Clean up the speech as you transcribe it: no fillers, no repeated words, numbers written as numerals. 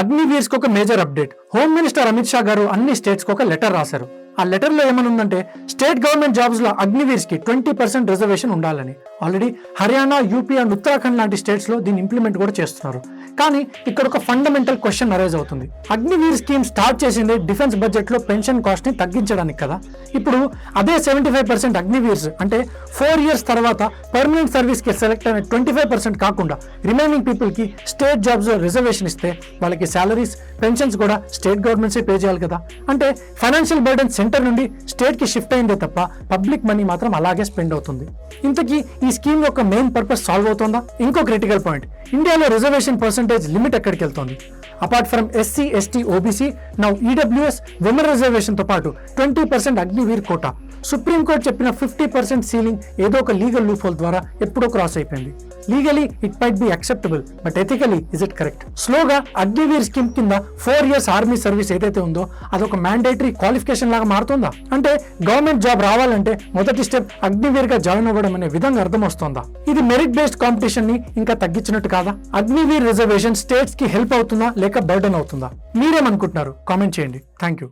అగ్నివీర్స్ కి ఒక major update. Home minister Amit Shah గారు అన్ని స్టేట్స్ కి ఒక లెటర్ రాశారు. ఆ లెటర్ లో ఏమనుందంటే స్టేట్ గవర్నమెంట్ జాబ్స్ లో అగ్నివీర్స్ కి 20% రిజర్వేషన్ ఉండాలని. Already Haryana, UP and Uttarakhand లాంటి స్టేట్స్ లో దీన్ని ఇంప్లిమెంట్ కూడా చేస్తున్నారు. కానీ ఇక్కడ ఒక ఫండమెంటల్ క్వశ్చన్ అరైజ్ అవుతుంది. అగ్నివీర్ స్కీమ్ స్టార్ట్ చేసింది డిఫెన్స్ బడ్జెట్ లో పెన్షన్ కాస్ట్ ని తగ్గించడానికి కదా. ఇప్పుడు అదే 75% అగ్నివీర్స్ అంటే 4 years తర్వాత పర్మనెంట్ సర్వీస్ కి సెలెక్ట్ అయిన 25% కాకుండా రిమైనింగ్ పీపుల్ కి స్టేట్ జాబ్స్ లో రిజర్వేషన్ ఇస్తే వాళ్ళకి సాలరీస్, పెన్షన్స్ కూడా స్టేట్ గవర్నమెంట్సే పే చేయాలి కదా. అంటే ఫైనాన్షియల్ బర్డెన్ సెంటర్ నుండి స్టేట్ కి షిఫ్ట్ అయిందే తప్ప పబ్లిక్ మనీ మాత్రం అలాగే స్పెండ్ అవుతుంది. ఇంతకీ ఈ స్కీమ్ యొక్క మెయిన్ పర్పస్ సాల్వ్ అవుతుందా? ఇంకో క్రిటికల్ పాయింట్, ఇండియాలో రిజర్వేషన్ పర్సెంటేజ్ లిమిట్ ఎక్కడికి వెళ్తుంది? Apart from SC, ST, OBC, now EWS, women reservation తో పాటు 20% అగ్నివీర్ కోటా. సుప్రీంకోర్టు చెప్పిన 50% సీలింగ్ ఏదో ఒక లీగల్ లూప్ హోల్ ద్వారా ఎప్పుడో క్రాస్ అయిపోయింది. Legally it might be acceptable, but ethically is it correct? స్లోగా అగ్నివీర్ స్కీమ్ కింద 4 years ఆర్మీ సర్వీస్ ఏదైతే ఉందో అదొక మ్యాండేటరీ క్వాలిఫికేషన్ లాగా మారుతుందా? అంటే గవర్నమెంట్ జాబ్ రావాలంటే మొదటి స్టెప్ అగ్నివీర్ గా జాయిన్ అవ్వడం అనే విధంగా అర్థం వస్తుందా? ఇది మెరిట్ బేస్డ్ కాంపిటీషన్ ని ఇంకా తగ్గించినట్టు కాదా? అగ్నివీర్ రిజర్వేషన్ స్టేట్స్ కి హెల్ప్ అవుతుందా లేక బర్డెన్ అవుతుందా? మీరేమనుకుంటున్నారు? కామెంట్ చేయండి. Thank you.